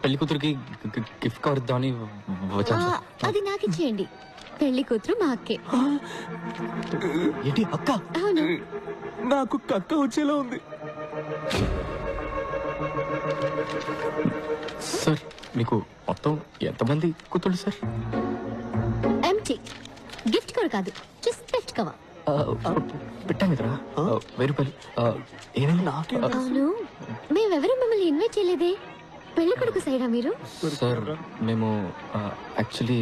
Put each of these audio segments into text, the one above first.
పెళ్లి కూతురికి gift cover ఇద్దామని వచ్చాను సార్. అది నాకు ఇచ్చేయండి. పెళ్లి కూతురు మా అక్కే. ఏంటి అక్క? అవును. నాకు కక్క వచ్చేలా ఉంది. సార్ మీకు మొత్తం ఎంతమంది కూతుళ్ళు సార్? ఎంటీ. గిఫ్ట్ కవర్ కాదు, జస్ట్ గిఫ్ట్ కవర్. పెట్టాం కదరా 1000 రూపాయలు. ఏమైంది? నాకే అవును, మేమెవరూ మిమ్మల్ని ఇన్వైట్ చేయలేదే. పెళ్లి కొడుకు సైడా మీరు? సార్ మేము actually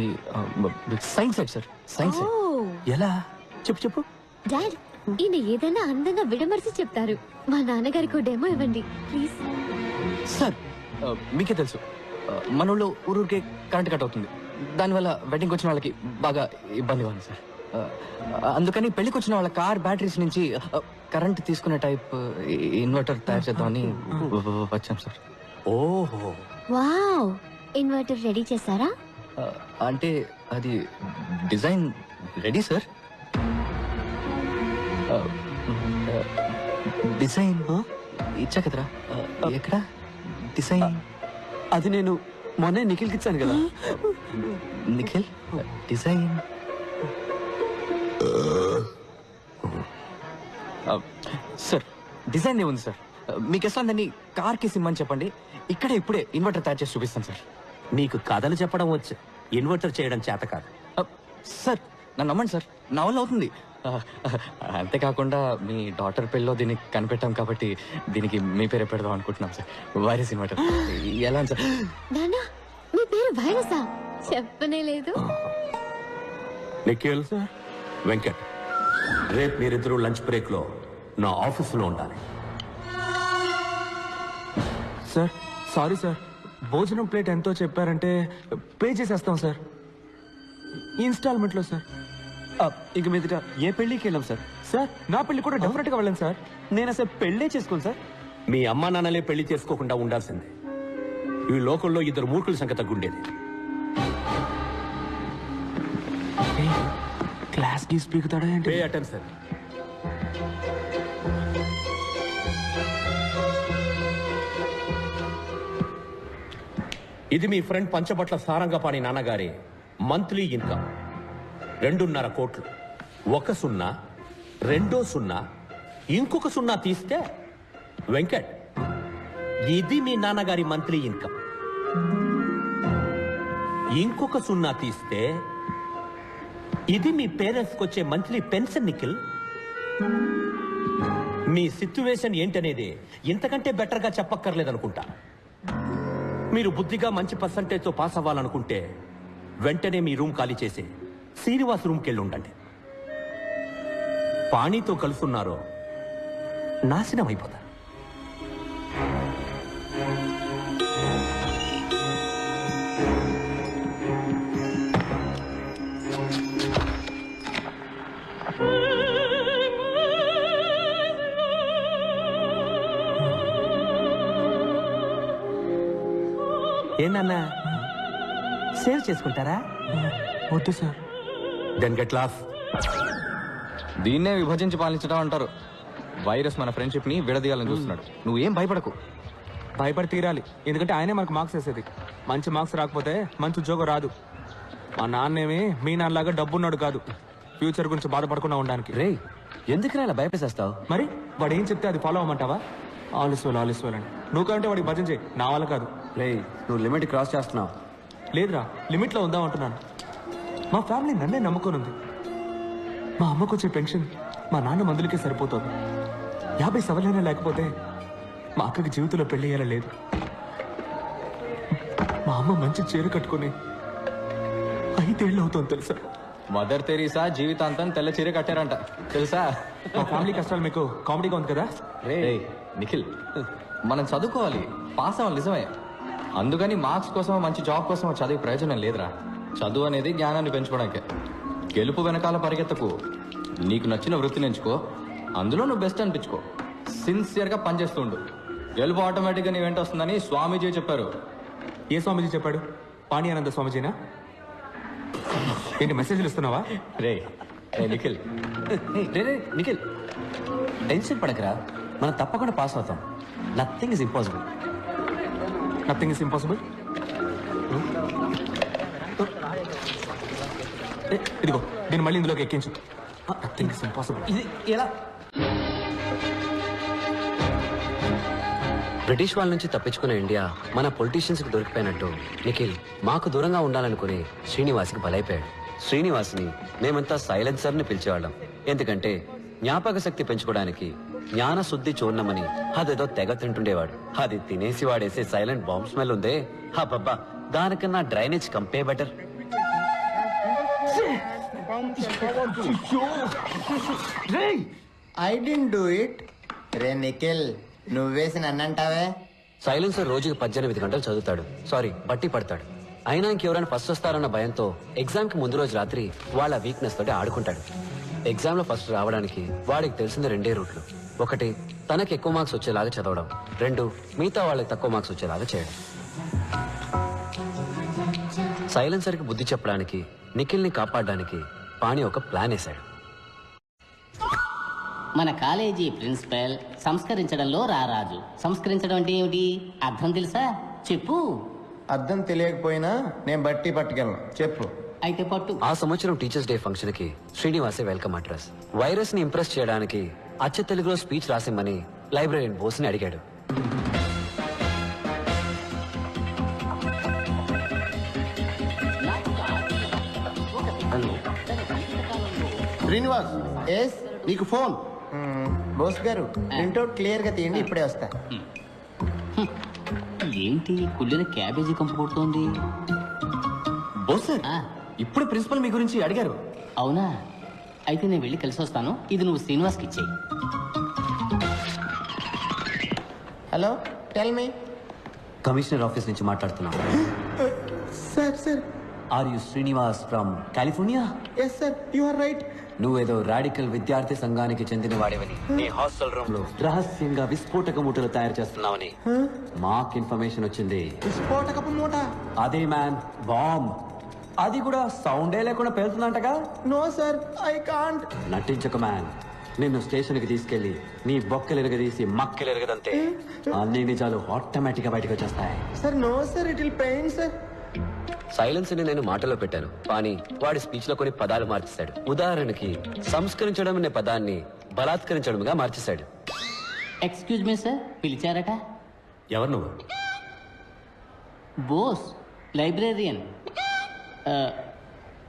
science side sir. Science ఓ ఎలా? చెప్పు చెప్పు. డాడ్, ఈయన ఏదైనా అందంగా విడమర్చి చెప్తారు. మా నాన్నగారికి డెమో ఇవ్వండి ప్లీజ్. సార్ మీకే తెలుసు మన ఊళ్ళో ఊరికే కరెంట్ కట్ అవుతుంది. దానివల్ల వెడ్డింగ్ వచ్చిన వాళ్ళకి బాగా ఇబ్బందిగా ఉంది సార్. అందుకని పెళ్లికి వచ్చిన వాళ్ళ కార్ బ్యాటరీస్ నుంచి కరెంట్ తీసుకునే టైప్ ఇన్వర్టర్ తయారు చేద్దామని వచ్చాం సార్. ఓహో, వావ్, ఇన్వర్టర్ రెడీ చేశారా? అంటే అది డిజైన్ రెడీ సార్. డిజైన్ ఇచ్చా కదరా. ఎక్కడ డిజైన్? అది నేను మొన్నే నిఖిల్కి ఇచ్చాను కదా. Nikhil design sir. డిజైన్ ఏముంది సార్? మీకు ఎట్లా దాన్ని కార్కి సిమ్మని చెప్పండి, ఇక్కడే ఇప్పుడే ఇన్వర్టర్ తయారు చేసి చూపిస్తాను సార్. నీకు కథలు చెప్పడం వచ్చు, ఇన్వర్టర్ చేయడం చేత కాదు. సార్ నన్ను నమ్మండి సార్, నా వల్ల అవుతుంది. అంతేకాకుండా మీ డాటర్ పెళ్ళిలో దీన్ని కనిపెట్టాం కాబట్టి దీనికి మీ పేరే పెడదాం అనుకుంటున్నాం సార్. Virus inverter. ఎలా సార్? నాన్న, మీ పేరు వైరసా? చెప్పనే లేదు. నిఖిల్, వెంకట్, రేపు మీరిద్దరూ లంచ్ బ్రేక్ లో నా ఆఫీసులో ఉండాలి. సార్ సారీ సార్, భోజనం ప్లేట్ ఎంతో చెప్పారంటే పే చేసేస్తాం సార్, ఇన్స్టాల్మెంట్ లో సార్. ఇక మీదట ఏ పెళ్లికి వెళ్ళాం సార్. సార్ నా పెళ్లి కూడా డెఫినెట్ గా వెళ్ళాను సార్. నేను అసలు పెళ్లే చేసుకోను సార్. మీ అమ్మా నాన్నలే పెళ్లి చేసుకోకుండా ఉండాల్సిందే. ఈ లోకంలో ఇద్దరు మూర్ఖుల సంఖ్య తగ్గుండేది. క్లాస్ గీస్ పీకుతాడా ఏంటి? Pay attention. ఇది మీ ఫ్రెండ్ పంచబట్ల సారంగపాణి నాన్నగారి మంత్లీ ఇన్కమ్ 2.5 కోట్లు. 1 సున్నా, 2 సున్నా, ఇంకొక సున్నా తీస్తే వెంకట్, ఇది మీ నాన్నగారి మంత్లీ ఇన్కమ్. ఇంకొక సున్నా తీస్తే ఇది మీ పేరెంట్స్కి వచ్చే మంత్లీ పెన్షన్. నిఖిల్, మీ సిచ్యువేషన్ ఏంటనేది ఇంతకంటే బెటర్గా చెప్పక్కర్లేదనుకుంటా. మీరు బుద్ధిగా మంచి పర్సంటేజ్తో పాస్ అవ్వాలనుకుంటే వెంటనే మీ రూమ్ ఖాళీ చేసి శ్రీనివాస్ రూమ్కి వెళ్ళి ఉండండి. పాణితో కలుసున్నారో నాశనం అయిపోతారు. ఏంటన్నా సేవ్ చేసుకుంటారా? వద్దు సార్. Then get lost. దీన్నే విభజించి పాలించడం అంటారు. వైరస్ మన ఫ్రెండ్షిప్ ని విడదీయాలని చూస్తున్నాడు. నువ్వేం భయపడకు. భయపడి తీరాలి, ఎందుకంటే ఆయనే మనకు మార్క్స్ వేసేది. మంచి మార్క్స్ రాకపోతే మంచి ఉద్యోగం రాదు. మా నాన్నేమి మీ నాన్నలాగా డబ్బున్నాడు కాదు, ఫ్యూచర్ గురించి బాధపడకుండా ఉండడానికి. రే, ఎందుకు ఇలా భయపేసేస్తావు? మరి వాడు ఏం చెప్తే అది ఫాలో అవ్వమంటావా? ఆలస్వాలు ఆలస్వాలు అని నువ్వు కంటే వాడికి భజన చేయి, నా వల్ల కాదు. రే, నువ్వు లిమిట్ క్రాస్ చేస్తున్నావు. లేదురా, లిమిట్లో ఉందాం అంటున్నాను. మా ఫ్యామిలీ నన్నే నమ్ముకొని ఉంది. మా అమ్మకు వచ్చే పెన్షన్ మా నాన్న మందులకే సరిపోతుంది. 50 సవలైనా లేకపోతే మా అక్కకి జీవితంలో పెళ్లి అయ్యేలా లేదు. మా అమ్మ మంచి చీర కట్టుకుని 5 ఏళ్ళు అవుతుంది తెలుసా. మదర్ తెరీసా జీవితాంతం తెల్ల చీర కట్టారంట తెలుసా. మా ఫ్యామిలీ కష్టాలు మీకు కామెడీగా ఉంది కదా. రే నిఖిల్, మనం చదువుకోవాలి, పాస్ అవ్వాలి నిజమే. అందుకని మార్క్స్ కోసం మంచి జాబ్ కోసం చదివే ప్రయోజనం లేదురా. చదువు అనేది జ్ఞానాన్ని పెంచుకోవడానికే. గెలుపు వెనకాల పరిగెత్తకు. నీకు నచ్చిన వృత్తిని ఎంచుకో, అందులో నువ్వు బెస్ట్ అనిపించుకో. సిన్సియర్గా పనిచేస్తుండు. గెలుపు ఆటోమేటిక్గా నీ వెంట వస్తుందని స్వామీజీ చెప్పారు. ఏ స్వామీజీ చెప్పాడు? పాణి ఆనంద స్వామీజీనా? ఏంటి మెసేజ్లు ఇస్తున్నావా? రే నిఖిల్, రే నిఖిల్, టెన్షన్ పడకరా, మనం తప్పకుండా పాస్ అవుతాం. Nothing is impossible. Nothing is impossible. ఇదిగో దీన్ని మళ్ళీ ఇందులోకి ఎక్కించు. Nothing is impossible. ఇది ఎలా? బ్రిటిష్ వాళ్ళ నుంచి తప్పించుకున్న ఇండియా మన పొలిటీషియన్స్ కి దొరికిపోయినట్టు నిఖిల్ మాకు దూరంగా ఉండాలనుకుని శ్రీనివాస్కి బలైపోయాడు. శ్రీనివాస్ని మేమంతా సైలెన్సర్ ని పిలిచేవాళ్ళం. ఎందుకంటే జ్ఞాపక శక్తి పెంచుకోవడానికి జ్ఞాన శుద్ధి చూర్ణమని అదేదో తెగ తింటుండేవాడు. అది తినేసి వాడేసే సైలెంట్ బాంబ్ స్మెల్ ఉందే, హబ్బబ్బా, దానికన్నా డ్రైనేజ్ కంపే better. I don't do it. రే నిఖిల్, నువ్వేసి నన్నంటావే? సైలెన్సర్ రోజుకి 18 గంటలు చదువుతాడు, సారీ బట్టి పడతాడు. అయినా ఇంకెవరైనా ఫస్ట్ వస్తారన్న భయంతో ఎగ్జామ్ కి ముందు రోజు రాత్రి వాళ్ళ వీక్నెస్ తోటి ఆడుకుంటాడు. ఎగ్జామ్ లో ఫస్ట్ రావడానికి వాడికి తెలిసిన 2 రూట్లు. 1 తనకి ఎక్కువ మార్క్స్ వచ్చేలాగా చదవడం, 2 మిగతా వాళ్ళకి తక్కువ మార్క్స్ వచ్చేలాగా చేయడం. సైలెన్సర్ కి బుద్ధి చెప్పడానికి, నిఖిల్ ని కాపాడడానికి పాణి ఒక ప్లాన్ వేశాడు. మన కాలేజీ ప్రిన్సిపల్ సంస్కరించడంలో రారాజు. సంస్కరించడం అంటే ఏమిటి? అర్థం తెలుసా? చెప్పు. అర్థం తెలియకపోయినా నేను బట్టి పట్టుకెళ్ళను. చెప్పు. అయితే పట్టు. ఆ సంవత్సరం టీచర్స్ డే ఫంక్షన్ కి శ్రీనివాసే వెల్కమ్ అడ్రస్. వైరస్ ని ఇంప్రెస్ చేయడానికి అచ్చ తెలుగులో స్పీచ్ రాసిమ్మని లైబ్రరీన్ బోస్ ని అడిగాడు. శ్రీనివాస్, ఎస్, నీకు ఫోన్. బోస్ గారు ప్రింట్అవుట్ క్లియర్ గా తీయండి, ఇప్పుడే వస్తా. ఏంటి కుళ్ళిన క్యాబేజీ కంపు కొడుతోంది? బోస్ సార్, ఆ, ఇప్పుడు ప్రిన్సిపల్ మీ గురించి అడిగారు. అవునా? అయితే నేను వెళ్ళి కలిసి వస్తాను. ఇది నువ్వు శ్రీనివాస్కి ఇచ్చేయి. Hello, tell me. Commissioner office నుంచి మాట్లాడుతున్నాను. Sir sir. Are you Srinivas from California? Yes sir, you are right. నువ్వేదో రాడికల్ విద్యార్థి సంఘానికి చెందిన వాడివని, నీ హాస్టల్ రూమ్ లో రహస్యంగా విస్ఫోటక మూటలు తయారు చేస్తున్నావని మాకు ఇన్ఫర్మేషన్ వచ్చింది. విస్ఫోటకపు మూట? అదే మ్యాన్, బాంబ్. అది కూడా సౌండే లేకుండా పేలుతుందంటగా. No sir, I can't. నటించక మ్యాన్. నిన్ను స్టేషన్ కి తీసుకెళ్లి నీ బొక్కలెరగదీసి మక్కలెరగదంతే అన్ని నిజాలు ఆటోమేటిక్ గా బయటకు వచ్చేస్తాయి. Sir no sir, it will pain sir. Silence ని నేను మాటలో పెట్టాను, కానీ వాడి స్పీచ్ లో కొన్ని పదాలు మార్చేశాడు. ఉదాహరణకి సంస్కరించడం అనే పదాన్ని బలాత్కరించడంగా మార్చేశాడు. ఎక్స్క్యూజ్ మీ సార్, పిలిచారట? ఎవరు నువ్వు? Bose, librarian,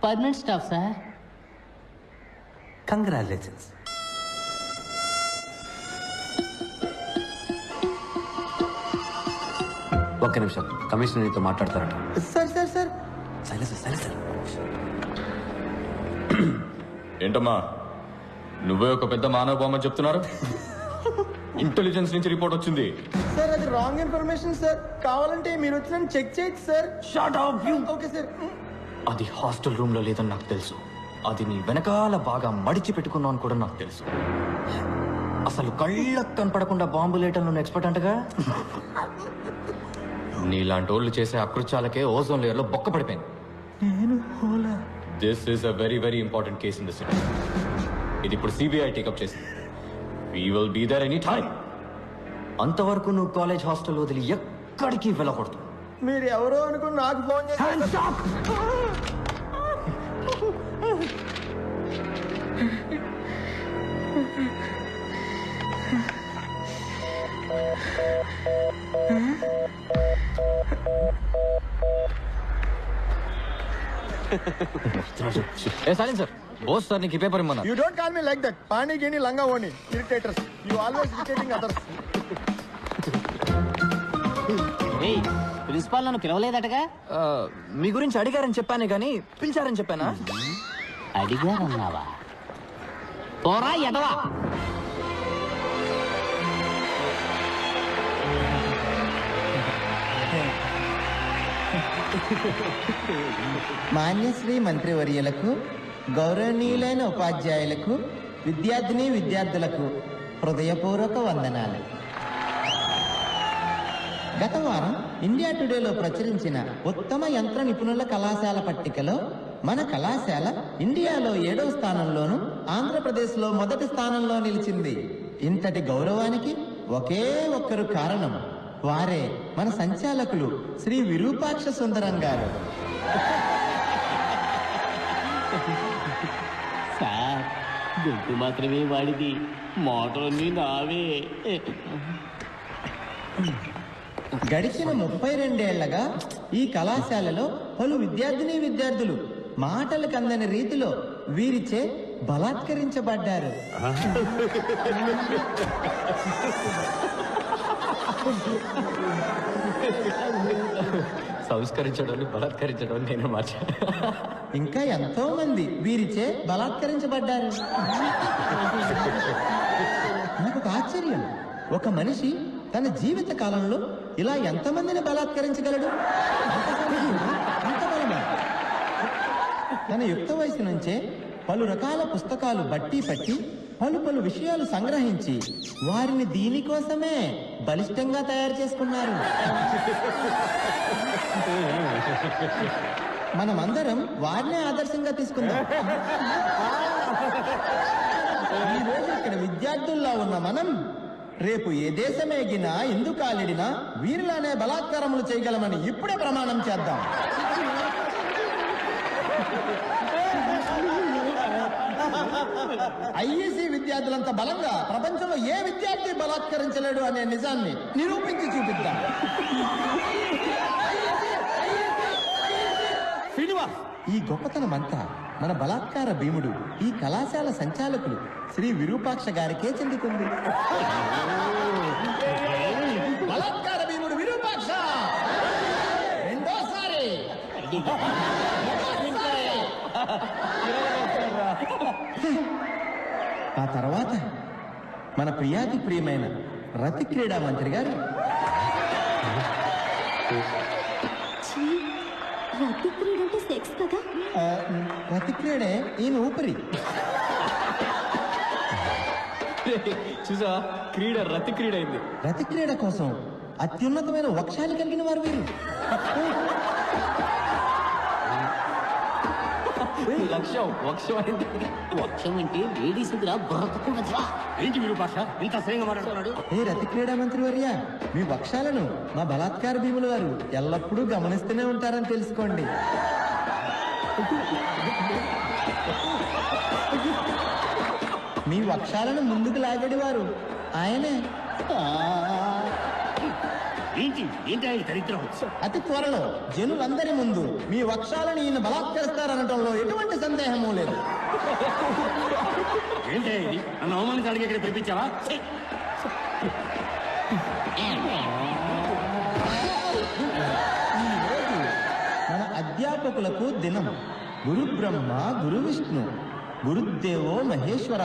permanent staff sir. Congratulations. ఒక్క నిమిషం, కమిషనర్ నీతో మాట్లాడతారట. Sir sir sir. ఏంటమ్మా, నువ్వే ఒక పెద్ద మానవ బొమ్మ చెప్తున్నారు. ఇంటెలిజెన్స్ నుంచి రిపోర్ట్ వచ్చింది. సార్ అది రాంగ్ ఇన్ఫర్మేషన్ సార్. కావాలంటే మీరు వచ్చి నన్ను చెక్ చేయొచ్చు sir. Shut up you. Okay sir. అది హాస్టల్ రూమ్ లో లేదని నాకు తెలుసు. అది నీ వెనకాల బాగా మడిచి పెట్టుకున్నావు అని కూడా నాకు తెలుసు. అసలు కళ్ళకు కనపడకుండా బాంబు లేయటంలో నువ్వు ఎక్స్పర్ట్ అంటగా. నీలాంటి వాళ్ళు చేసే అకృత్యాలకే ఓజోన్ లేయర్ లో బొక్క పడిపోయింది. This is a very very important case in the city. ఇది ఇప్పుడు సిబిఐ టేకప్ చేసింది. We will be there any time. అంతవరకు నువ్వు కాలేజ్ హాస్టల్ వదిలి ఎక్కడికి వెళ్ళకూడదు. మీరు ఎవరో అనుకుని నాకు ఫోన్ చేశారు. ఏ సైలెన్స్ సార్, బోస్ సార్ నీకు ఈ paper ఇమ్మన్నా. You don't call me like that. Pani Gini Langa Oni. Irritators. You always irritating others. ఏయ్, ప్రిన్సిపాల్ నన్ను పిలవలేదటగా? మీ గురించి అడిగారని చెప్పానే కానీ పిలిచారని చెప్పానా? అడిగారన్నావా? పోరా ఎదవా. మాన్యశ్రీ మంత్రివర్యులకు, గౌరవనీయులైన ఉపాధ్యాయులకు, విద్యార్థిని విద్యార్థులకు హృదయపూర్వక వందనాలు. గత వారం ఇండియా టుడేలో ప్రచురించిన ఉత్తమ యంత్ర నిపుణుల కళాశాల పట్టికలో మన కళాశాల ఇండియాలో 7వ స్థానంలోను, ఆంధ్రప్రదేశ్లో మొదటి స్థానంలో నిలిచింది. ఇంతటి గౌరవానికి ఒకే ఒక్కరు కారణం వారే మన సంచాలకులు శ్రీ విరూపాక్ష సుందరం గారు. సార్ గొంతు మాత్రమే వాడిది, మోటార్ని నావే. గడిచిన 32 ఏళ్లగా ఈ కళాశాలలో పలు విద్యార్థులు మాటలకు అందని రీతిలో వీరిచే బలాత్కరించబడ్డారు. సంస్కరించడం బలాత్కరించడం నేను మార్చా. ఇంకా ఎంతో మంది వీరిచే బలాత్కరించబడ్డారు. నాకు ఒక ఆశ్చర్యం, ఒక మనిషి తన జీవిత కాలంలో ఇలా ఎంతమందిని బలాత్కరించగలడు? అంత బలమా? తన యుక్త వయసు నుంచే పలు రకాల పుస్తకాలు బట్టి పట్టి పలు విషయాలు సంగ్రహించి వారిని దీనికోసమే బలిష్టంగా తయారు చేసుకున్నారు. మనమందరం వారినే ఆదర్శంగా తీసుకుందాం. ఈ రోజు ఇక్కడ విద్యార్థుల్లో ఉన్న మనం రేపు ఏ దేశమేగినా ఎందుకు కాలిడినా వీరిలానే బలాత్కారములు చేయగలమని ఇప్పుడే ప్రమాణం చేద్దాం. ఐఈసీ విద్యార్థులంత బలంగా ప్రపంచంలో ఏ విద్యార్థి బలాత్కరించలేడు అనే నిజాన్ని నిరూపించి చూపిద్దాం. ఈ గొప్పతనమంతా మన బలాత్కార భీముడు ఈ కళాశాల సంచాలకులు శ్రీ విరూపాక్ష గారికే చెందుతుంది. బలాత్కార భీముడు విరూపాక్ష రెండోసారి. ఆ తర్వాత మన ప్రియాతి ప్రియమైన రతి క్రీడా మంత్రి గారు రతి క్రీడ అంటే సెక్స్ కదా? రతి క్రీడే ఈయన ఊపిరి. చూసా, క్రీడ రతి క్రీడ అయింది. రతి క్రీడ కోసం అత్యున్నతమైన వక్షాలు కలిగిన వారు వీరు. లక్ష్యం వక్షం అయింది. వక్షం అంటే లేడీస్ బ్రతకూడదా? ఏంటి విరూపాక్ష ఇంత అసహ్యంగా మాట్లాడుతున్నాడు? ఏ రతి క్రీడా మంత్రి వర్య, మీ వక్షాలను మా బలాత్కార భీముల వారు ఎల్లప్పుడూ గమనిస్తూనే ఉంటారని తెలుసుకోండి. మీ వక్షాలను ముందుకు లాగడి వారు ఆయనే. ఏంటి దరిద్రం? అతి త్వరలో జనులందరి ముందు మీ వక్షాలను ఈయన బలాత్కరిస్తారనటంలో ఎటువంటి సందేహమూ లేదు. ఏంటి ఇది? నన్ను అవమానించడానికి ఇక్కడ పిలిపించావా? మన అధ్యాపకులకు దినం. గురు బ్రహ్మ గురు విష్ణు గురుదేవో మహేశ్వర.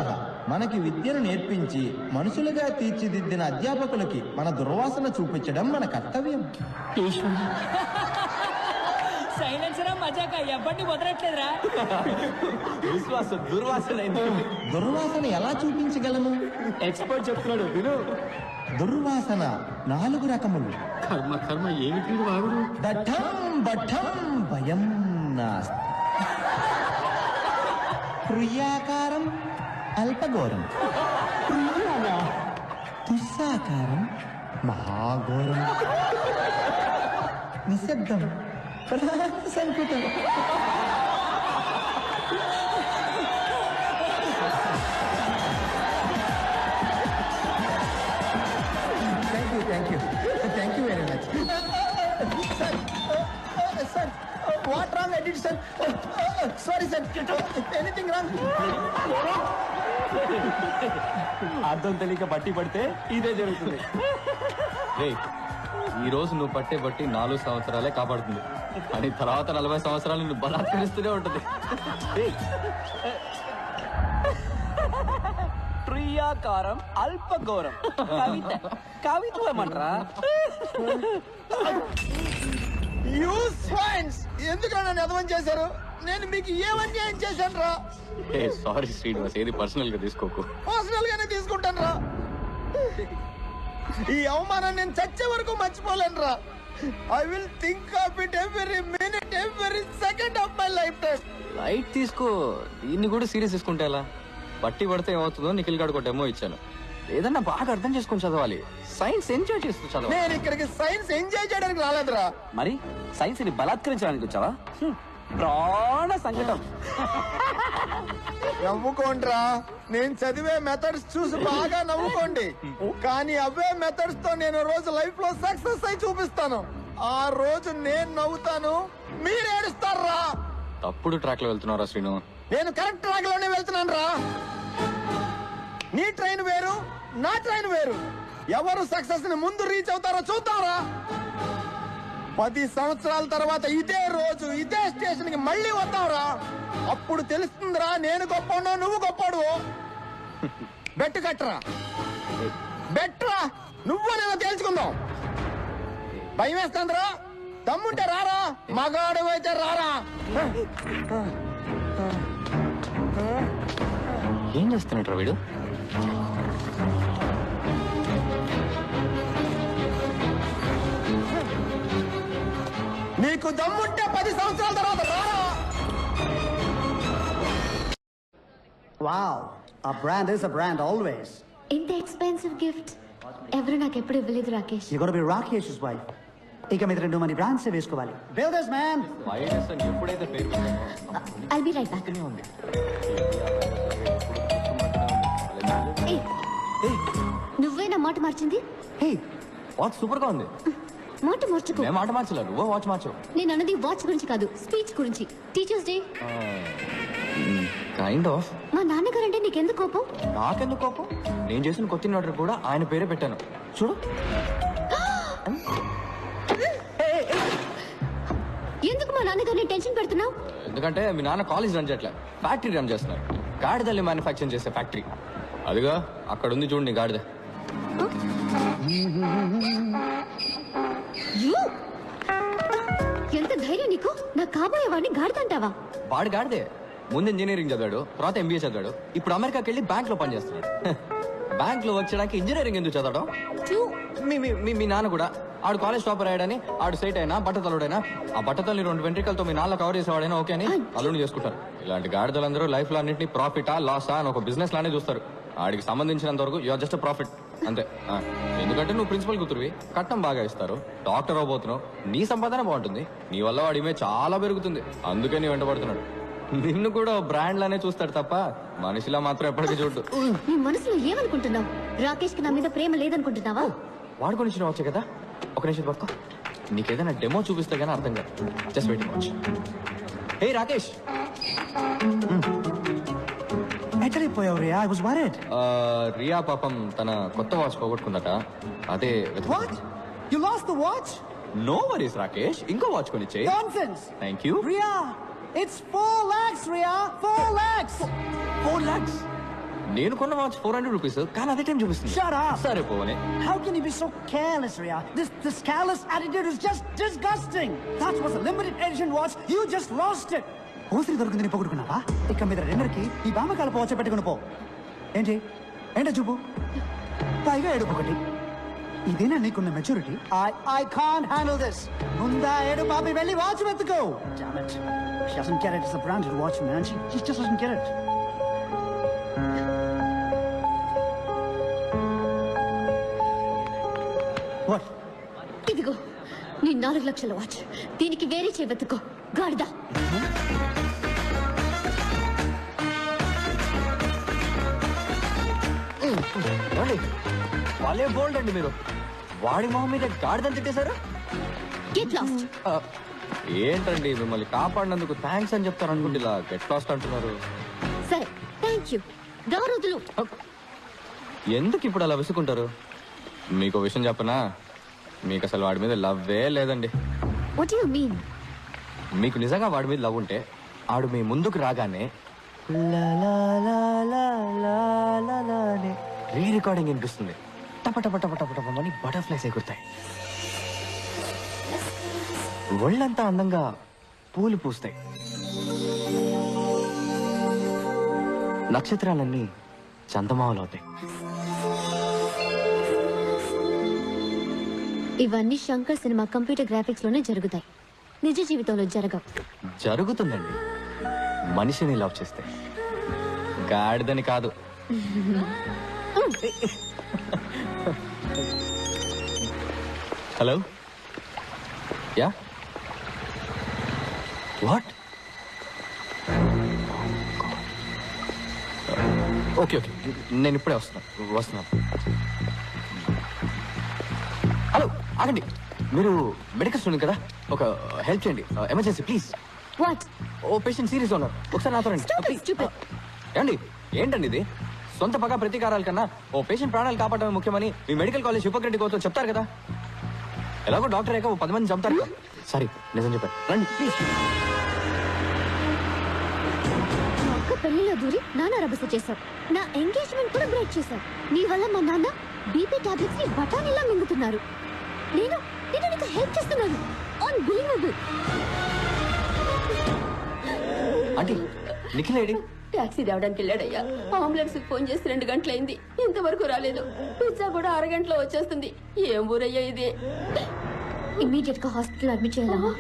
మనకి విద్యను నేర్పించి మనుషులుగా తీర్చిదిద్దిన అధ్యాపకులకి మన దుర్వాసన చూపించడం మన కర్తవ్యం. సైలెన్సరా మజాక ఎవ్వరిని వదలట్లేదురా. దుర్వాసన ఎలా చూపించగలము? ఎక్స్పర్ట్ చెప్తున్నాడు విను. దుర్వాసన 4 రకములు. కర్మ ఏమిటి వాడు? దఠం బఠం భయం నాస్తి. ప్రియాకారం అల్పఘోరం. దుస్సాకారం మహాఘోరం. నిశ్శబ్దం సంకుటం. Thank you very much sir. What wrong I did sir? Sorry sir. Anything wrong? అర్థం తెలియక బట్టి పడితే ఇదే జరుగుతుంది. ఈ రోజు నువ్వు పట్టే బట్టి 4 సంవత్సరాలే కాపాడుతుంది, అని తర్వాత 40 సంవత్సరాలు నువ్వు బలాత్కరిస్తూనే ఉంటుంది. ప్రియాకారం అల్పఘోరం. కవిత్వం అంటారా? ఎందుకు నన్ను అర్థం చేశారు? నేను మీకు ఏమన్యాయం చేశాను రా? సారీ శ్రీనివాస్, ఏది పర్సనల్ గా తీసుకోకు. పర్సనల్ గానే తీసుకుంటాను రా. ఈ అవమానం నేను చచ్చే వరకు మర్చిపోలేను రా. I will think of it every minute, every second of my life time. Light తీసుకో, దీన్ని కూడా సీరియస్ తీసుకుంటే ఎలా? బట్టి పడితే ఏమవుతుందో నిఖిల్ గాడు ఒక డెమో ఇచ్చాను. ఏదన్నా బాగా అర్థం చేసుకొని చదవాలి. సైన్స్ ఎంజాయ్ చేస్తూ చదవాలి. నేను ఇక్కడికి సైన్స్ ఎంజాయ్ చేయడానికి రాలేదురా. మరి సైన్స్ ని బలాత్కరించడానికి వచ్చావా? ప్రాణ సంకటం. నవ్వుకోండిరా, నేను చదివే మెథడ్స్ చూసి బాగా నవ్వుకోండి. కానీ అవే మెథడ్స్ తో నేను రోజు లైఫ్ లో సక్సెస్ అయి చూపిస్తాను. ఆ రోజు నేను నవ్వుతాను, మీరు ఏడుస్తారా. తప్పుడు ట్రాక్ లో వెళ్తున్నారా శ్రీను? నేను కరెక్ట్ ట్రాక్ లోనే వెళ్తున్నాను రా. నీ ట్రైన్ వేరు, నా ట్రైన్ వేరు. ఎవరు సక్సెస్ ని ముందు రీచ్ అవుతారో చూద్దాంరా. 10 సంవత్సరాల తర్వాత ఇదే రోజు ఇదే స్టేషన్ కి మళ్ళీ వద్దాంరా. అప్పుడు తెలుస్తుందిరా నేను గొప్పనో నువ్వు గొప్పడు. బెట్ కట్టరా, బెట్రా, నువ్వు నేను తేల్చుకుందాం. భయం వేస్తుందిరా, దమ్ముంటే రారా, మగాడు అయితే రారా. ఏం చేస్తున్నట్రా వీడు? నీకు దమ్ముంటే 10 సంవత్సరాల తర్వాత రారా. Wow, a brand is a brand always. ఇంత ఎక్స్పెన్సివ్ గిఫ్ట్ ఎవరు నాకు ఎప్పుడు ఇవ్వలేదు Rakesh. You gotta be Rakesh's wife. ఇక మీద 2 మంది బ్రాండ్స్ వేసుకోవాలి. Builders man. వైరస్ అని ఎప్పుడైతే పేరు పెట్టామో I'll be right back. అక్కడే ఉంది. నువ్వే నా మాట మార్చింది. హే, వాచ్ సూపర్ గా ఉంది. మాట మార్చుకో. మేము మాట మార్చలేదు, నువ్వు వాచ్ మార్చు. నేను అన్నది వాచ్ గురించి కాదు, స్పీచ్ గురించి. Teachers day. Kind of. మా నాన్నగారంటే నీకెందుకు కోపం? నాకెందుకు కోపం? నేను చేసిన కొత్త ఆర్డర్ కూడా ఆయన పేరే పెట్టాను. చూడు. ఎందుకు మా నాన్నగారిని టెన్షన్ పెడుతున్నావు? ఎందుకంటే మీ నాన్న కాలేజ్ రన్ చేయట్లే, ఫ్యాక్టరీ రన్ చేస్తున్నారు. గాడిదల్ని మ్యానుఫ్యాక్చరింగ్ చేసే ఫ్యాక్టరీ. అదిగా అక్కడ ఉంది చూడండి గాడిద. You? ఎంత ధైర్యం నీకు? నా కాబోయే వాడిని గాడిదంటావా? వాడు గాడిదే. ముందు ఇంజనీరింగ్ చదివాడు, తర్వాత ఎంబీఏ చదివాడు, ఇప్పుడు అమెరికాకి వెళ్ళి బ్యాంక్ లో పనిచేస్తున్నాడు. బ్యాంక్ లో వచ్చడానికి ఇంజనీరింగ్ ఎందుకు చదవడం? మీ నాన్న కూడా ఆడు కాలేజ్ టాపర్ అయ్యాడని ఆడు సైట్ అయినా బట్టతలుడైనా ఆ బట్టతల్ని 2 వెంట్రికలతో మీ నాన్న కవర్ చేసేవాడైనా ఓకే అని అల్లుని చేసుకుంటారు. ఇలాంటి గాడిదలందరూ లైఫ్ లో అన్నింటినీ ప్రాఫిటా లాసా అని ఒక బిజినెస్ లానే చూస్తారు. ఆడికి సంబంధించినంత వరకు యూఆర్ జస్ట్ ప్రాఫిట్ అంతే. ఎందుకంటే నువ్వు ప్రిన్సిపల్ కూతురువి, కట్నం బాగా ఇస్తారు, డాక్టర్ అవబోతున్నావు, నీ సంపాదన బాగుంటుంది, నీ వల్ల వాడి ఇమేజ్ చాలా పెరుగుతుంది. అందుకే నీ వెంటబడుతున్నాడు. నిన్ను కూడా బ్రాండ్ లానే చూస్తాడు తప్ప మనిషిలా మాత్రం ఎప్పటికీ చూడు. నీ మనసులో ఏమనుకుంటున్నావు? రాకేష్ కి నా మీద ప్రేమ లేదనుకుంటున్నావా? వాడుకొని ఇచ్చిన వచ్చే కదా. ఒక నిమిషం పట్టుకో, నీకేదైనా డెమో చూపిస్తే గానీ అర్థం కాదు. Just waiting watch. Hey Rakesh. ఎక్కడిపోయావు Ria? I was worried. Ria పాపం తన కొత్త వాచ్ పోగొట్టుకుందట, అదే. What? You lost the watch? No worries Rakesh, ఇంకో వాచ్ కొనిచ్చే. Nonsense. Thank you. Ria, it's 4 lakhs, Ria. 4 lakhs. 4 lakhs. నేను కొన్న వాచ్ 400 రూపీస్, కానీ అదే టైం చూపిస్తుంది. Shut up. సరే పోనే. How can you be so careless, Ria? This careless attitude is just disgusting. That was a limited edition watch. You just lost it. ఓసిరి దొరికింది నీ పొగుడుకున్నావా? ఇక మీద రెండర్కి ఈ బామకాల పోవచ్చు పెట్టుకుని పో. ఏంటి ఏంటో చూపు, పైగా ఏడుపు ఒకటి. ఇదేనా నీకున్న maturity? I can't handle this. ముందా ఏడు పాపి వెళ్ళి watch వెతుకో. Damn it. She doesn't get it. It's a branded watch, man. She just doesn't get it. What? ఇదిగో నీ 4 లక్షల వాచ్. దీనికి వేరే చేవెత్తుకో గాడిద. వాళ్ళే బోల్డ్ అండి మీరు. వాడి మొహం మీద గాడిదని తిట్టేశారు. Get lost. ఏంటండి మిమ్మల్ని కాపాడినందుకు థ్యాంక్స్ అని చెప్తారు అనుకుంటే ఇలా గెట్ లాస్ట్ అంటున్నారు. సరే థ్యాంక్ యూ. దారుదులు. ఎందుకు ఇప్పుడు అలా విసుకుంటారు? మీకు విషయం చెప్పనా, మీకు అసలు వాడి మీద లవ్వే లేదండి. What you mean? మీకు నిజంగా వాడి మీద లవ్ ఉంటే ఆడు మీ ముందుకు రాగానే రీ రికార్డింగ్ వినిపిస్తుంది. టప టప టప టప టపని బటర్ఫ్లైస్ ఎగురుతాయి. ఒళ్ళంతా అందంగా పూలు పూస్తాయి. నక్షత్రాలన్నీ చందమామలు అవుతాయి. ఇవన్నీ శంకర్ సినిమా కంప్యూటర్ గ్రాఫిక్స్ లోనే జరుగుతాయి, నిజ జీవితంలో జరగవు. జరుగుతుందండి, మనిషిని లవ్ చేస్తే, గాడిదని కాదు. Hello yeah what okay okay నేను ఇప్పుడే వస్తున్నాను. హలో ఆగండి, మీరు మెడికల్ స్టూడెంట్ కదా, ఒక హెల్ప్ చేయండి, ఎమర్జెన్సీ ప్లీజ్. వాట్? ఓ పేషెంట్ సీరియస్ ఉన్నారు, ఒకసారి నాతో రండి ప్లీజ్. stupid. ఏమండి ఏంటండి ఇది? సొంత పగ ప్రతీకారాల కన్నా ఓ పేషెంట్ ప్రాణాలు కాపాడమే ముఖ్యమని మీ మెడికల్ కాలేజ్ హిపోక్రటిక్ కోతో చెప్తారు కదా. ఎలాగో డాక్టర్ అయ్యాక ఓ 10 మంది చంపుతారు కదా. సారీ నిజం చెప్పారు, రండి ప్లీజ్. మా అక్క పెళ్లిలో దూరి నాన్న రభస చేశావు, నా ఎంగేజ్మెంట్ కూడా బ్రేక్ చేశావు. నీ వల్ల మా నాన్న బీపీ టాబ్లెట్స్ ని బఠానీలా మింగుతున్నారు. నేను నేను నీకు హెల్ప్ చేస్తున్నాను. Unbelievable. Aunty Nikhil AD? Taxi రావడానికి వెళ్ళాడయ్యా. అంబులెన్స్ ఫోన్ చేసి 2 గంటలైంది, ఇంతవరకు రాలేదు. పిజ్జా కూడా అరగంటలో వచ్చేస్తుంది. ఏం ఊరయ్యా ఇది? ఇమ్మీడియట్ గా హాస్పిటల్ అడ్మిట్ చేయాలమ్మా.